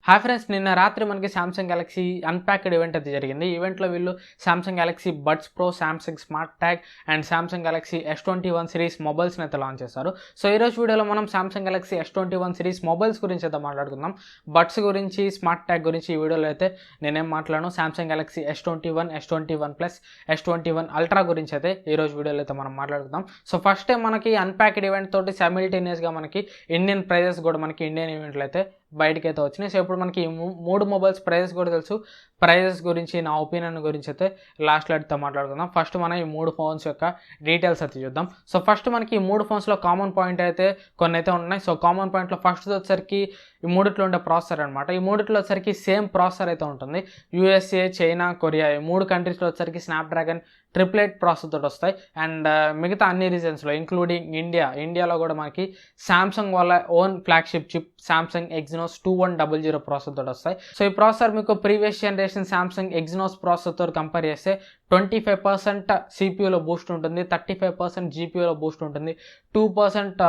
Hi friends, నిన్న రాత్రి మనకి సామ్సంగ్ గెలాక్సీ అన్ప్యాక్డ్ ఈవెంట్ అయితే జరిగింది. ఈవెంట్లో వీళ్ళు Samsung Galaxy Buds Pro, Samsung Smart Tag and Samsung Galaxy S21 series మొబైల్స్ని అయితే లాంచ్ చేశారు. సో ఈరోజు వీడియోలో మనం Samsung Galaxy S21 series mobiles గురించి అయితే మాట్లాడుకుందాం. బడ్స్ గురించి, స్మార్ట్ ట్యాగ్ గురించి ఈ వీడియోలో అయితే నేనేం మాట్లాడను. Samsung Galaxy S21, S21 plus, S21 ultra గురించి అయితే ఈరోజు వీడియోలో అయితే మనం మాట్లాడుకుందాం. సో ఫస్ట్ టైం మనకి అన్ప్యాక్డ్ ఈవెంట్ తోటి సైమిల్టేనియస్గా మనకి ఇండియన్ ప్రైజెస్ కూడా మనకి ఇండియన్ ఈవెంట్లో అయితే బయటకి అయితే వచ్చినాయి. సో ఇప్పుడు మనకి మూడు మొబైల్స్ ప్రైజెస్ కూడా తెలుసు. ప్రైజెస్ గురించి, నా ఒపీనియన్ గురించి అయితే లాస్ట్లో అయితే మాట్లాడుకుందాం. ఫస్ట్ మనం ఈ మూడు ఫోన్స్ యొక్క డీటెయిల్స్ అయితే చూద్దాం. సో ఫస్ట్ మనకి ఈ మూడు ఫోన్స్లో కామన్ పాయింట్ అయితే కొన్ని అయితే ఉన్నాయి. సో కామన్ పాయింట్లో ఫస్ట్ వచ్చేసరికి ఈ మూడిట్లో ఉండే ప్రాసెసర్ అనమాట. ఈ మూడిట్లో వచ్చేసరికి సేమ్ ప్రాసెసర్ అయితే ఉంటుంది. USA, చైనా, కొరియా ఈ మూడు కంట్రీస్లో వచ్చేసరికి స్నాప్డ్రాగన్ 888 ప్రాసెసర్ తోటి వస్తాయి. అండ్ మిగతా అన్ని రీజన్స్లో ఇంక్లూడింగ్ ఇండియాలో కూడా మనకి సామ్సంగ్ వాళ్ళ own flagship chip Samsung Exynos 2100 processor తోటి వస్తాయి. సో ఈ ప్రాసెసర్ మీకు previous generation Samsung Exynos processor తోటి కంపేర్ చేస్తే 25% CPUలో బూస్ట్ ఉంటుంది, 35% GPUలో బూస్ట్ ఉంటుంది, 2%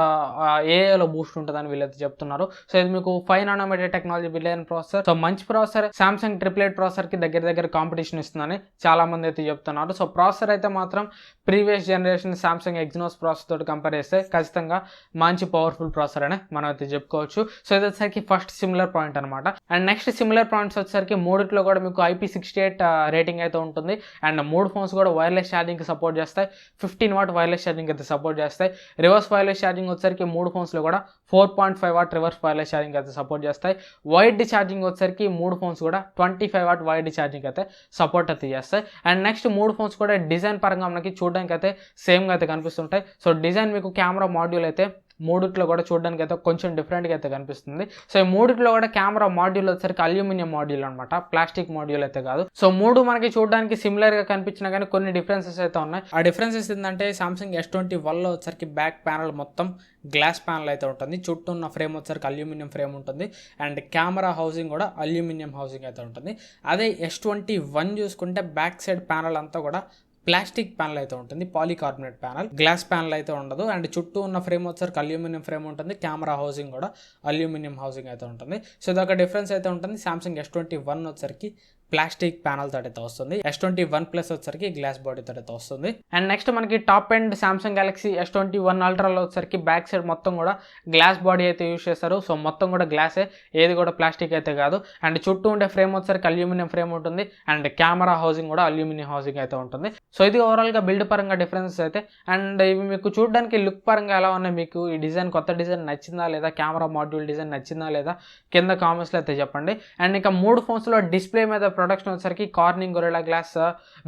AIలో బూస్ట్ ఉంటుంది అని వీళ్ళైతే చెప్తున్నారు. సో ఇది మీకు 5 nanometre technology billion processor. So మంచి ప్రాసెసర్. సామ్సంగ్ 888 ప్రాసెసర్కి దగ్గర కాంపిటీషన్ ఇస్తుందని చాలా మంది అయితే చెప్తున్నారు. సో ప్రాసెసర్ అయితే మాత్రం previous generation Samsung Exynos processor తోటి కంపేర్ చేస్తే ఖచ్చితంగా మంచి పవర్ఫుల్ ప్రాసెసర్ అనే మనం అయితే చెప్పుకోవచ్చు. సో ఇది వచ్చేసరికి ఫస్ట్ సిమిలర్ పాయింట్ అనమాట. అండ్ నెక్స్ట్ సిమిలర్ పాయింట్స్ వచ్చేసరికి మూడిట్లో కూడా మీకు IP68 రేటింగ్ అయితే ఉంటుంది. అండ్ మూడు ఫోన్స్ కూడా వైర్లెస్ ఛార్జింగ్కి సపోర్ట్ చేస్తాయి. 15 వాట్ వైర్లెస్ ఛార్జింగ్ అయితే సపోర్ట్ చేస్తాయి. రివర్స్ వైర్లెస్ ఛార్జింగ్ వచ్చేసరికి మూడు ఫోన్స్లో కూడా 4.5 వాట్ రివర్స్ వైర్లెస్ ఛార్జింగ్ అయితే సపోర్ట్ చేస్తాయి. వైడ్ ఛార్జింగ్ వచ్చేసరికి మూడు ఫోన్స్ కూడా 25 వాట్ వైడ్ ఛార్జింగ్ అయితే సపోర్ట్ అయితే చేస్తాయి. అండ్ నెక్స్ట్ మూడు ఫోన్స్ కూడా డిజైన్ పరంగా మనకి చూడడానికి అయితే సేమ్గా అయితే కనిపిస్తుంటాయి. సో డిజైన్ మీకు కెమెరా మాడ్యూల్ అయితే మూడిట్లో కూడా చూడడానికి అయితే కొంచెం డిఫరెంట్గా అయితే కనిపిస్తుంది. సో ఈ మూడిట్లో కూడా కెమెరా మాడ్యూల్ వచ్చేసరికి అల్యూమినియం మాడ్యూల్ అనమాట, ప్లాస్టిక్ మాడ్యూల్ అయితే కాదు. సో మూడు మనకి చూడడానికి సిమిలర్గా కనిపించినా కానీ కొన్ని డిఫరెన్సెస్ అయితే ఉన్నాయి. ఆ డిఫరెన్సెస్ ఏంటంటే సామ్సంగ్ S21లో వచ్చేసరికి బ్యాక్ ప్యానల్ మొత్తం గ్లాస్ ప్యానల్ అయితే ఉంటుంది. చుట్టూ ఉన్న ఫ్రేమ్ వచ్చేసరికి అల్యూమినియం ఫ్రేమ్ ఉంటుంది. అండ్ కెమెరా హౌసింగ్ కూడా అల్యూమినియం హౌసింగ్ అయితే ఉంటుంది. అదే S21 చూసుకుంటే బ్యాక్ సైడ్ ప్యానల్ అంతా కూడా ప్లాస్టిక్ ప్యానల్ అయితే ఉంటుంది, పాలీకార్బోనేట్ ప్యానల్, గ్లాస్ ప్యానల్ అయితే ఉండదు. అండ్ చుట్టూ ఉన్న ఫ్రేమ్ వచ్చేసరికి అల్యూమినియం ఫ్రేమ్ ఉంటుంది. కెమెరా హౌసింగ్ కూడా అల్యూమినియం హౌసింగ్ అయితే ఉంటుంది. సో ఇదొక డిఫరెన్స్ అయితే ఉంటుంది. సామ్సంగ్ S21 వచ్చేసరికి ప్లాస్టిక్ ప్యానల్ తోటి వస్తుంది. S21 ప్లస్ వచ్చేసరికి గ్లాస్ బాడీ తోటి వస్తుంది. అండ్ నెక్స్ట్ మనకి top end Samsung Galaxy S21 అల్ట్రాలో వచ్చేసరికి బ్యాక్ సైడ్ మొత్తం కూడా గ్లాస్ బాడీ అయితే యూజ్ చేస్తారు. సో మొత్తం కూడా గ్లాసే, ఏది కూడా ప్లాస్టిక్ అయితే కాదు. అండ్ చుట్టూ ఉండే ఫ్రేమ్ వచ్చేసరికి అల్యూమినియం ఫ్రేమ్ ఉంటుంది. అండ్ కెమెరా హౌసింగ్ కూడా అల్యూమినియం హౌసింగ్ అయితే ఉంటుంది. సో ఇది ఓవరాల్గా బిల్డ్ పరంగా డిఫరెన్సెస్ అయితే. అండ్ ఇవి మీకు చూడడానికి లుక్ పరంగా ఎలా ఉన్నాయి, మీకు ఈ డిజైన్, కొత్త డిజైన్ నచ్చిందా లేదా, కెమెరా మాడ్యూల్ డిజైన్ నచ్చిందా లేదా కింద కామెంట్స్లో అయితే చెప్పండి. అండ్ ఇంకా మూడు ఫోన్స్లో డిస్ప్లే మీద ప్రొడక్షన్ వచ్చేసరికి కార్నింగ్ గొరిల్లా గ్లాస్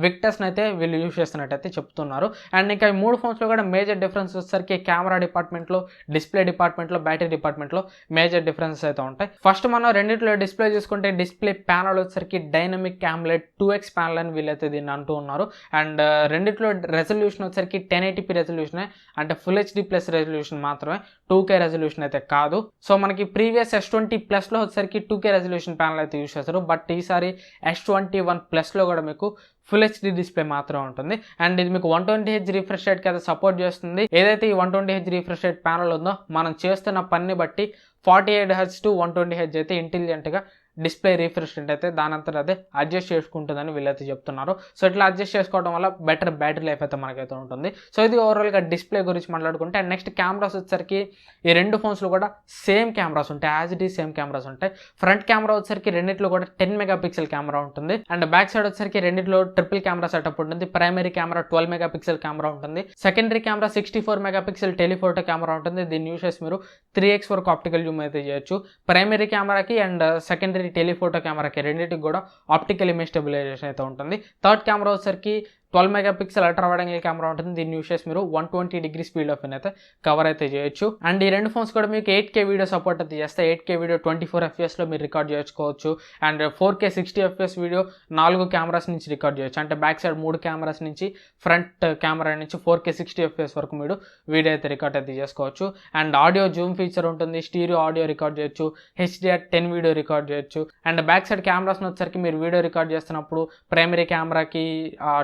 విక్టర్స్ని అయితే వీళ్ళు యూజ్ చేస్తున్నట్టయితే చెప్తున్నారు. అండ్ ఇంకా ఈ మూడు ఫోన్స్లో కూడా మేజర్ డిఫరెన్స్ వచ్చేసరికి కెమెరా డిపార్ట్మెంట్లో, డిస్ప్లే డిపార్ట్మెంట్లో, బ్యాటరీ డిపార్ట్మెంట్లో మేజర్ డిఫరెన్సెస్ అయితే ఉంటాయి. ఫస్ట్ మనం రెండింటిలో డిస్ప్లే చూసుకుంటే డిస్ప్లే ప్యానల్ వచ్చేసరికి డైనమిక్ AMOLED 2X ప్యానల్ అని వీళ్ళైతే దీన్ని అంటూ ఉన్నారు. అండ్ రెండిట్లో రెజల్యూషన్ వచ్చేసరికి 1080p రెజల్యూషన్, అంటే ఫుల్ HD ప్లస్ రెజల్యూషన్ మాత్రమే, 2K రెజల్యూషన్ అయితే కాదు. సో మనకి ప్రీవియస్ S20 ప్లస్లో వచ్చేసరికి 2K రెజల్యూషన్ ప్యానల్ అయితే యూజ్ చేస్తారు. బట్ ఈసారి S21 ప్లస్లో కూడా మీకు ఫుల్ HD డిస్ప్లే మాత్రమే ఉంటుంది. అండ్ ఇది మీకు 120Hz రిఫ్రెష్ రేట్కి అయితే సపోర్ట్ చేస్తుంది. ఏదైతే ఈ 120Hz రిఫ్రెష్ రేట్ ప్యానల్ ఉందో మనం చేస్తున్న పని బట్టి 48Hz to 120Hz అయితే ఇంటెలిజెంట్గా డిస్ప్లే రిఫ్రెష్ రేట్ అయితే దానంతా అదే అడ్జస్ట్ చేసుకుంటుందని వీళ్ళైతే చెప్తున్నారు. సో ఇట్లా అడ్జస్ట్ చేసుకోవడం వల్ల బెటర్ బ్యాటరీ లైఫ్ అయితే మనకైతే ఉంటుంది. సో ఇది ఓవరాల్గా డిస్ప్లే గురించి మాట్లాడుకుంటే. అండ్ నెక్స్ట్ కెమెరాస్ వచ్చేసరికి ఈ రెండు ఫోన్స్లో కూడా సేమ్ కెమెరాస్ ఉంటాయి, as it is same cameras ఉంటాయి. ఫ్రంట్ కెమెరా వచ్చేసరికి రెండిట్లో కూడా 10 మెగాపిక్సెల్ కెమెరా ఉంటుంది. అండ్ బ్యాక్ సైడ్ వచ్చేసరికి రెండిట్లో ట్రిపుల్ కెమెరా సెటప్ ఉంటుంది. ప్రైమరీ కెమెరా 12 మెగాపిక్సెల్ కెమెరా ఉంటుంది. Secondary camera 64 megapixel telephoto camera ఉంటుంది. దీన్ని యూస్ చేసి మీరు 3x వరకు ఆప్టికల్ జూమ్ అయితే చేయొచ్చు. ప్రైమరీ కెమెరాకి అండ్ సెకండరీ టెలిఫోటో కెమెరాకి రెండింటికి కూడా ఆప్టికల్ ఇమేజ్ స్టెబిలైజేషన్ అయితే ఉంటుంది. థర్డ్ కెమెరా వచ్చేసరికి 12 megapixel ultra wide angle camera ఉంటుంది. దీన్ని యూస్ చేసి మీరు 120 డిగ్రీ స్పీడ్ ఆఫ్ అయితే కవర్ అయితే చేయొచ్చు. అండ్ ఈ రెండు ఫోన్స్ కూడా మీకు 8K వీడియో సపోర్ట్ అయితే చేస్తాయి. 8K వీడియో 24 FPS మీరు రికార్డ్ చేసుకోవచ్చు. And 4K 60 FPS video 4 cameras నుంచి రికార్డ్ చేయొచ్చు. అంటే బ్యాక్ సైడ్ 3 కెమెరాస్ నుంచి, ఫ్రంట్ కెమెరా నుంచి 4K 60 FPS వరకు మీరు వీడియో అయితే రికార్డ్ అయితే చేసుకోవచ్చు. అండ్ ఆడియో జూమ్ ఫీచర్ ఉంటుంది. స్టీరియో ఆడియో రికార్డ్ చేయొచ్చు. HDR10 వీడియో రికార్డ్ చేయొచ్చు. అండ్ బ్యాక్ సైడ్ కెమెరాస్ వచ్చేసరికి మీరు వీడియో రికార్డ్ చేస్తున్నప్పుడు ప్రైమరీ కెమెరాకి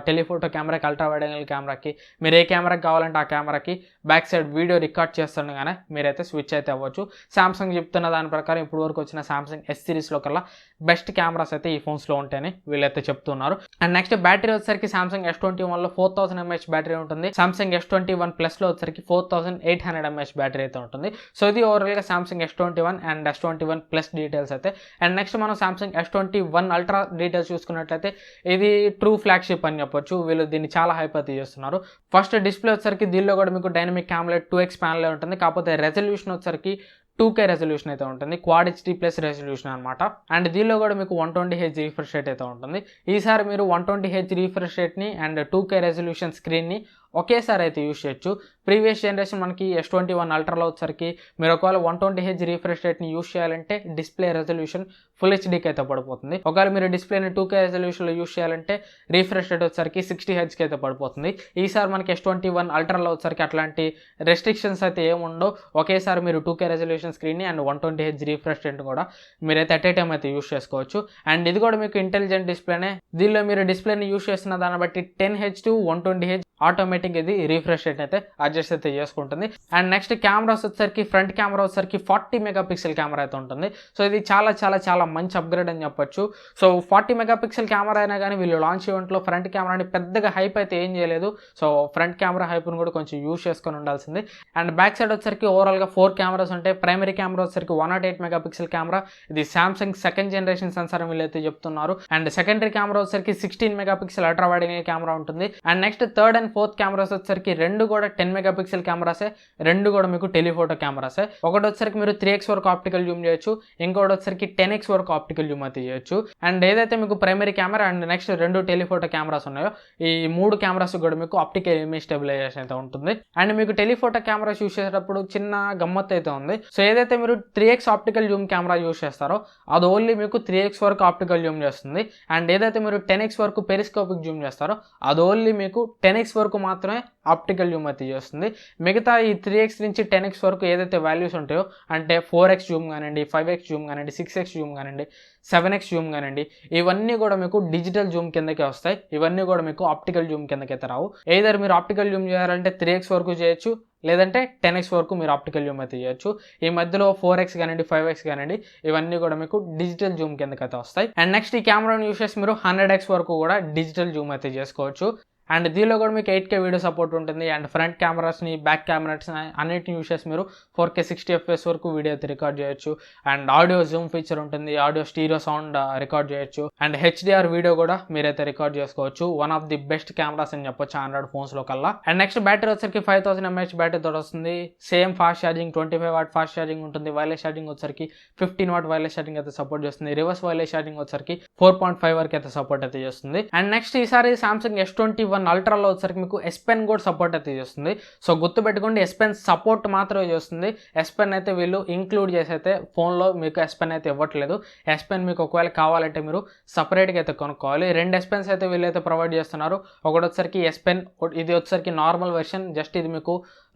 టెలిఫోటో టెలిఫోటో కెమెరాకి, అల్ట్రా వైడ్ యాంగిల్ కెమెరాకి, మీరు ఏ కెమెరాకి కావాలంటే ఆ కెమెరాకి బ్యాక్ సైడ్ వీడియో రికార్డ్ చేస్తుండగానే మీరైతే స్విచ్ అయితే అవ్వచ్చు. సామ్సంగ్ చెప్తున్న దాని ప్రకారం ఇప్పుడు వరకు వచ్చిన సామ్సంగ్ S సిరీస్లో కల్లా బెస్ట్ కెమెరాస్ అయితే ఈ ఫోన్స్లో ఉంటాయని వీళ్ళైతే చెప్తున్నారు. అండ్ నెక్స్ట్ బ్యాటరీ వచ్చేసరికి సామ్సంగ్ S21లో 4000 mAh బ్యాటరీ ఉంటుంది. సామ్సంగ్ S21 ప్లస్లో వచ్చేసరికి 4800 mAh బ్యాటరీ అయితే ఉంటుంది. సో ఇది ఓవరాల్గా Samsung S21 and S21 plus details అయితే. అండ్ నెక్స్ట్ మనం సామ్సంగ్ S21 అల్ట్రా డీటెయిల్స్ చూసుకున్నట్లయితే ఇది ట్రూ ఫ్లాగ్షిప్ అని చెప్పొచ్చు. వీళ్ళు దీన్ని చాలా హైప్ అయితే చేస్తున్నారు. ఫస్ట్ డిస్ప్లే వచ్చేసరికి దీనిలో కూడా మీకు డైనమిక్ AMOLED 2x ప్యానెల్ ఉంటుంది. కాకపోతే రెజల్యూషన్ వచ్చేసరికి 2K రెజల్యూషన్ అయితే ఉంటుంది. క్వాడ్ HD ప్లస్ రెజల్యూషన్ అనమాట. అండ్ దీనిలో కూడా మీకు 120Hz రిఫ్రెష్ రేట్ అయితే ఉంటుంది. ఈసారి మీరు 120Hz రిఫ్రెష్ రేట్ని అండ్ 2K రెజల్యూషన్ స్క్రీన్ని ఒకేసారి అయితే యూజ్ చేయొచ్చు. ప్రీవియస్ జనరేషన్ మనకి S21 అల్ట్రాలో వచ్చరికి మీరు ఒకవేళ 120Hz రిఫ్రెష్ రేట్ని యూజ్ చేయాలంటే డిస్ప్లే రెజల్యూషన్ ఫుల్ హెచ్డీకి అయితే పడిపోతుంది. ఒకవేళ మీరు డిస్ప్లేని 2K రెజల్యూషన్లో యూజ్ చేయాలంటే రిఫ్రెష్ రేట్ వచ్చరికి 60Hzకి అయితే పడిపోతుంది. ఈసారి మనకి S21 అల్ట్రాలో వచ్చరికి అట్లాంటి రెస్ట్రిక్షన్స్ అయితే ఏముండవు. ఒకేసారి మీరు 2K రెజల్యూషన్ స్క్రీన్ని అండ్ 120Hz రిఫ్రెష్ రేట్ కూడా మీరైతే అట్ ఏ టైం అయితే యూజ్ చేసుకోవచ్చు. అండ్ ఇది కూడా మీకు ఇంటెలిజెంట్ డిస్ప్లేనే. దీనిలో మీరు డిస్ప్లేని యూజ్ చేస్తున్న దాన్ని బట్టి 10Hz to 120Hz ఆటోమేటిక్ ఇది రిఫ్రెష్ రేట్ అయితే అడ్జస్ట్ అయితే చేసుకుంటుంది. అండ్ నెక్స్ట్ కెమెరాస్ వచ్చేసరికి ఫ్రంట్ కెమెరా వచ్చేసరికి 40 మెగాపిక్సెల్ కెమెరా అయితే ఉంటుంది. సో ఇది చాలా చాలా చాలా మంచి అప్గ్రేడ్ అని చెప్పొచ్చు. సో 40 మెగాపిక్సెల్ కెమెరా అయినా కానీ వీళ్ళు లాంచ్ ఈవెంట్లో ఫ్రంట్ కెమెరాని పెద్దగా హైప్ అయితే ఏం చేయలేదు. సో ఫ్రంట్ కెమెరా హైప్ను కూడా కొంచెం యూజ్ చేసుకొని ఉండాల్సింది. అండ్ బ్యాక్ సైడ్ వచ్చేసరికి ఓవరాల్గా 4 కెమెరాస్ ఉంటాయి. ప్రైమరీ కెమెరా వచ్చేసరికి 108 మెగాపిక్సెల్ కెమెరా. ఇది సామ్సంగ్ సెకండ్ జనరేషన్ సెన్సార్ అని వీళ్ళైతే చెప్తున్నారు. అండ్ సెకండరీ కెమెరా వచ్చేసరికి 16 megapixel ultra wide angle camera ఉంటుంది. And next third and fourth cameras వచ్చేసరికి రెండు కూడా 10 మెగాపిక్సెల్ కెమెరాసే. రెండు కూడా మీకు టెలిఫోటో కెమెరాసే. ఒకటి వచ్చేసరికి మీరు 3x వరకు ఆప్టికల్ జూమ్ చేయొచ్చు. ఇంకోటి వచ్చేసరికి 10x వరకు ఆప్టికల్ జూమ్ అయితే చేయొచ్చు. అండ్ ఏదైతే మీకు ప్రైమరీ కెమెరా అండ్ నెక్స్ట్ రెండు టెలిఫోటో కెమెరాస్ ఉన్నాయో ఈ 3 కెమెరాస్ కూడా మీకు ఆప్టికల్ ఇమేజ్ స్టెబిలైజేషన్ అయితే ఉంటుంది. అండ్ మీకు టెలిఫోటో కెమెరాస్ యూస్ చేసేటప్పుడు చిన్న గమ్మత్ అయితే ఉంది. సో ఏదైతే మీరు 3x optical Zoom camera use చేస్తారో అది ఓన్లీ మీకు 3x వరకు ఆప్టికల్ జూమ్ చేస్తుంది. అండ్ ఏదైతే మీరు 10x వరకు పెరిస్కోపిక్ జూమ్ చేస్తారో అది ఓన్లీ మీకు 10x వరకు మాత్రమే ఆప్టికల్ జూమ్ అయితే చేస్తుంది. మిగతా ఈ 3x నుంచి 10x వరకు ఏదైతే వాల్యూస్ ఉంటాయో అంటే 4x జూమ్ కానివ్వండి, 5x జూమ్ కానివ్వండి, 6x జూమ్ కానివ్వండి, 7x జూమ్ కానివ్వండి, ఇవన్నీ కూడా మీకు డిజిటల్ జూమ్ కిందకే వస్తాయి. ఇవన్నీ కూడా మీకు ఆప్టికల్ జూమ్ కిందకైతే రావు. ఏదైనా మీరు ఆప్టికల్ జూమ్ చేయాలంటే 3x వరకు చేయొచ్చు, లేదంటే 10x వరకు మీరు ఆప్టికల్ జూమ్ అయితే చేయొచ్చు. ఈ మధ్యలో 4x కానివ్వండి, 5x కానివ్వండి, ఇవన్నీ కూడా మీకు డిజిటల్ జూమ్ కిందకైతే వస్తాయి. అండ్ నెక్స్ట్ ఈ కెమెరాను యూస్ చేసి మీరు 100x వరకు కూడా డిజిటల్ జూమ్ అయితే చేసుకోవచ్చు. అండ్ దీనిలో కూడా మీకు 8K వీడియో సపోర్ట్ ఉంటుంది. అండ్ ఫ్రంట్ కెమెరాస్ని, బ్యాక్ కెమెరాస్ని అన్నిటిని యూస్ చేసి మీరు 4K 60 FPS వరకు వీడియో అయితే రికార్డ్ చేయొచ్చు. అండ్ ఆడియో జూమ్ ఫీచర్ ఉంటుంది, ఆడియో స్టీరియో సౌండ్ రికార్డ్ చేయొచ్చు. అండ్ HDR వీడియో కూడా మీరైతే రికార్డ్ చేసుకోవచ్చు. One of the best cameras అని చెప్పొచ్చు ఆండ్రాయిడ్ ఫోన్స్లో కల్లా. అండ్ నెక్స్ట్ బ్యాటరీ వచ్చరికి 5000 mAh బ్యాటరీ తోటి వస్తుంది. Same fast charging 25 watt fast charging ఉంటుంది. వైర్లెస్ ఛార్జింగ్ వచ్చరికి 15 వాట్ వైర్లెస్ ఛార్జింగ్ అయితే సపోర్ట్ చేస్తుంది. రివర్స్ వైర్లెస్ ఛార్జింగ్ వచ్చరికి 4.5 వరకు అయితే సపోర్ట్ అయితే చేస్తుంది. అండ్ నెక్స్ట్ ఈసారి సామ్సంగ్ S21 అల్ట్రాలో వచ్చరికి మీకు S Pen కూడా సపోర్ట్ అయితే చేస్తుంది. సో గుర్తుపెట్టుకోండి, S Pen సపోర్ట్ మాత్రమే చేస్తుంది. S Pen అయితే వీళ్ళు ఇంక్లూడ్ చేసి అయితే ఫోన్లో మీకు S Pen అయితే ఇవ్వట్లేదు. S Pen మీకు ఒకవేళ కావాలంటే మీరు సపరేట్గా అయితే కొనుక్కోవాలి. 2 S Pens అయితే వీళ్ళైతే ప్రొవైడ్ చేస్తున్నారు. ఒకటి వచ్చరికి S Pen, ఇది వచ్చరికి నార్మల్ వెర్షన్. జస్ట్ ఇది మీకు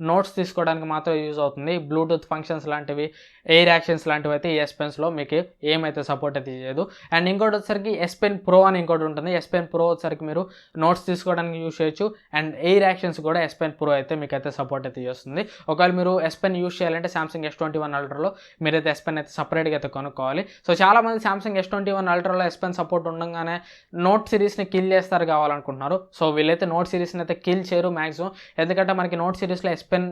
నోట్స్ తీసుకోవడానికి మాత్రం యూజ్ అవుతుంది. బ్లూటూత్ ఫంక్షన్స్ లాంటివి, ఎయిర్ యాక్షన్స్ లాంటివి అయితే ఈ S Pensలో మీకు ఏమైతే సపోర్ట్ అయితే చేయదు. అండ్ ఇంకోటి వచ్చరికి S Pen Pro అని ఇంకోటి ఉంటుంది. S Pen Pro వచ్చరికి మీరు నోట్స్ తీసుకోవడానికి యూజ్ చేయొచ్చు. అండ్ ఎయిర్ యాక్షన్స్ కూడా S Pen Pro అయితే మీకు అయితే సపోర్ట్ అయితే చేస్తుంది. ఒకవేళ మీరు S Pen యూజ్ చేయాలంటే సామ్సంగ్ S21 అల్ట్రాలో మీరైతే S Pen అయితే సపరేట్గా అయితే కొనుక్కోవాలి. సో చాలామంది Samsung S21 అల్ట్రాలో S Pen support ఉండగానే నోట్ సిరీస్ని కిల్ చేస్తారు కావాలనుకుంటున్నారు. సో వీళ్ళైతే నోట్ సిరీస్ని అయితే కిల్ చేయరు మ్యాక్సిమం. ఎందుకంటే మనకి నోట్ సిరీస్లో S Pen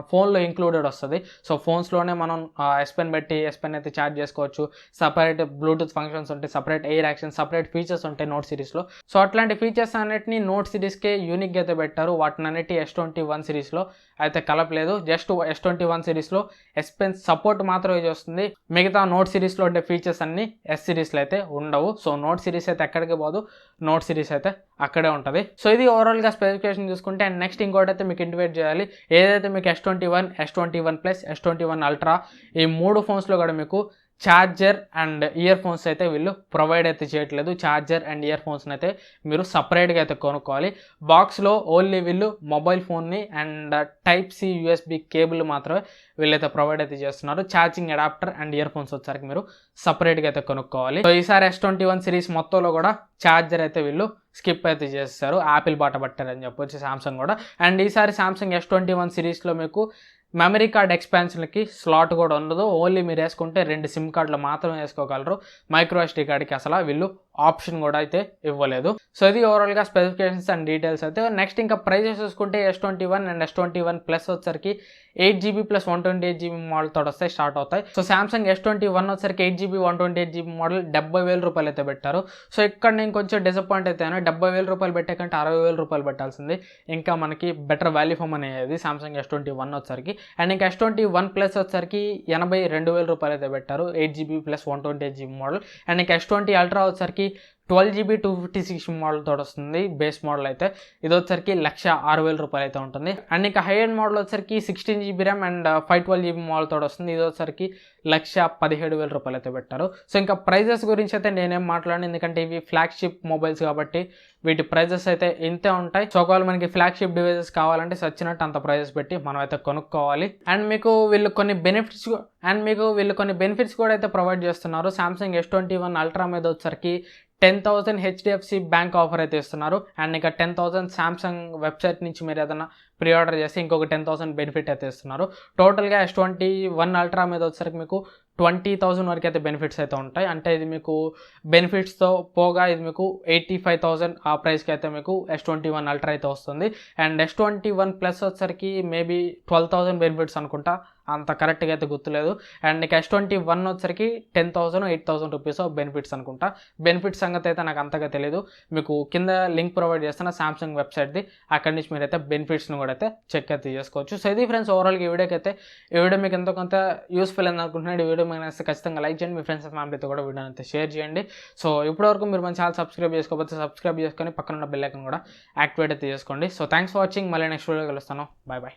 ఫోన్లో ఇంక్లూడెడ్ వస్తుంది. సో ఫోన్స్లోనే మనం S Pen పెట్టి S Pen అయితే ఛార్జ్ చేసుకోవచ్చు. సపరేట్ బ్లూటూత్ ఫంక్షన్స్ ఉంటాయి, separate air action, separate features ఉంటాయి నోట్ సిరీస్లో. సో అట్లాంటి ఫీచర్స్ అన్నిటిని నోట్ సిరీస్కే యూనిక్గా అయితే పెట్టారు. వాటిని అన్నిటి S21 సిరీస్లో అయితే కలపలేదు. జస్ట్ S21 సిరీస్లో S Pen సపోర్ట్ మాత్రమే చేస్తుంది. మిగతా నోట్ సిరీస్లో ఉండే ఫీచర్స్ అన్ని S సిరీస్లో అయితే ఉండవు. సో నోట్ సిరీస్ అయితే ఎక్కడికి పోదు, నోట్ సిరీస్ అయితే అక్కడే ఉంటుంది. సో ఇది ఓవరాల్గా స్పెసిఫికేషన్ చూసుకుంటే. అండ్ నెక్స్ట్ ఇంకోటి అయితే మీకు ఇంటిమేట్ చేయాలి. ఏదైతే మీకు S21 ప్లస్ S21 అల్ట్రా ఈ 3 ఫోన్స్లో కూడా మీకు ఛార్జర్ అండ్ ఇయర్ ఫోన్స్ అయితే వీళ్ళు ప్రొవైడ్ అయితే చేయట్లేదు. ఛార్జర్ అండ్ ఇయర్ ఫోన్స్ని అయితే మీరు సపరేట్గా అయితే కొనుక్కోవాలి. బాక్స్లో ఓన్లీ వీళ్ళు మొబైల్ ఫోన్ని and type C USB cable మాత్రమే వీళ్ళైతే ప్రొవైడ్ అయితే చేస్తున్నారు. Charging adapter and earphones వచ్చేసరికి మీరు సపరేట్గా అయితే కొనుక్కోవాలి. సో ఈసారి S21 సిరీస్ మొత్తంలో కూడా ఛార్జర్ అయితే వీళ్ళు స్కిప్ అయితే చేస్తారు. యాపిల్ బాట పట్టారని చెప్పొచ్చు సామ్సంగ్ కూడా. అండ్ ఈసారి సామ్సంగ్ S21 సిరీస్లో మీకు మెమరీ కార్డ్ ఎక్స్పాన్షన్కి స్లాట్ కూడా ఉండదు. ఓన్లీ మీరు వేసుకుంటే 2 సిమ్ కార్డులు మాత్రమే వేసుకోగలరు. మైక్రో SD కార్డ్కి అసలు వీళ్ళు ఆప్షన్ కూడా అయితే ఇవ్వలేదు. సో ఇది ఓవరాల్గా స్పెసిఫికేషన్స్ అండ్ డీటెయిల్స్ అయితే. నెక్స్ట్ ఇంకా ప్రైజెస్ చూసుకుంటే S21 అండ్ S21 ప్లస్ వచ్చరికి 8GB ప్లస్ 128GB మోడల్తో వస్తాయి, స్టార్ట్ అవుతాయి. సో సామ్సంగ్ S21 వచ్చరికి 8GB 128GB మోడల్ 70,000 రూపాయలు అయితే పెట్టారు. సో ఇక్కడ నేను కొంచెం డిసప్పాయింట్ అయితాను. 70,000 రూపాయలు పెట్టే కంటే 60,000 రూపాయలు పెట్టాల్సింది. ఇంకా మనకి బెటర్ వాల్యూ ఫర్ మనీ అనేది సామ్సంగ్ S21 వచ్చరికి. అండ్ ఇంకా S21 ప్లస్ వచ్చరికి 82,000 రూపాయలు అయితే పెట్టారు, 8GB plus 128GB model. And ఇంకా S20 అల్ట్రా వచ్చరికి 12GB 256 మోడల్తో వస్తుంది బేస్ మోడల్ అయితే. ఇది వచ్చరికి 1,06,000 రూపాయలు అయితే ఉంటుంది. అండ్ ఇంకా హై ఎండ్ మోడల్ వచ్చరికి 16GB ర్యామ్ అండ్ 512GB మోడల్తో వస్తుంది. ఇది వచ్చరికి 1,17,000 రూపాయలు అయితే పెట్టారు. సో ఇంకా ప్రైజెస్ గురించి అయితే నేనేం మాట్లాడను, ఎందుకంటే ఇవి ఫ్లాగ్షిప్ మొబైల్స్ కాబట్టి వీటి ప్రైజెస్ అయితే ఇంతే ఉంటాయి. సో ఒకవేళ మనకి ఫ్లాగ్షిప్ డివైజెస్ కావాలంటే సచ్చినట్టు అంత ప్రైజెస్ పెట్టి మనం అయితే కొనుక్కోవాలి. అండ్ మీకు వీళ్ళు కొన్ని బెనిఫిట్స్ కూడా అయితే ప్రొవైడ్ చేస్తున్నారు. సామ్సంగ్ S21 అల్ట్రా మీద వచ్చరికి 10,000 HDFC బ్యాంక్ ఆఫర్ అయితే ఇస్తున్నారు. అండ్ ఇంకా 10,000 సామ్సంగ్ వెబ్సైట్ నుంచి మీరు ఏదైనా ప్రీ ఆర్డర్ చేసి ఇంకొక 10,000 బెనిఫిట్ అయితే ఇస్తున్నారు. టోటల్గా S21 అల్ట్రా మీద వచ్చరికి మీకు 20,000 వరకు అయితే బెనిఫిట్స్ అయితే ఉంటాయి. అంటే ఇది మీకు బెనిఫిట్స్తో పోగా ఇది మీకు 85,000 ఆ ప్రైస్కి అయితే మీకు S21 అల్ట్రా అయితే వస్తుంది. అండ్ S21 ప్లస్ వచ్చరికి మేబీ 12,000 బెనిఫిట్స్ అనుకుంటా, అంత కరెక్ట్గా అయితే గుర్తులేదు. అండ్ ఇక S21 వచ్చరికి 10,000 8,000 రూపీస్ బెనిఫిట్స్ అనుకుంటా. బెనిఫిట్స్ సంగతి అయితే నాకు అంతగా తెలియదు. మీకు కింద లింక్ ప్రొవైడ్ చేస్తున్న సామ్సంగ్ వెబ్సైట్ది, అక్కడి నుంచి మీరైతే బెనిఫిట్స్ని కూడా అయితే చెక్ అయితే చేసుకోవచ్చు. సో ఇది ఫ్రెండ్స్ ఓవరాల్గా ఈ వీడియో మీకు ఎంతో కొంత యూస్ఫుల్ అని అనుకుంటున్నాను. ఈ వీడియో మీకు నచ్చితే ఖచ్చితంగా లైక్ చేయండి, మీ ఫ్రెండ్స్ అండ్ ఫ్యామిలీతో కూడా వీడియోని అయితే షేర్ చేయండి. సో ఇప్పటివరకు మీరు మన ఛానల్ సబ్స్క్రైబ్ చేసుకోకపోతే సబ్స్క్రైబ్ చేసుకొని పక్కన ఉన్న బెల్ ఐకాన్ కూడా యాక్టివేట్ అయితే చేసుకోండి. So thanks for watching. మళ్ళీ నెక్స్ట్ వీడియో కలుస్తాను. Bye bye.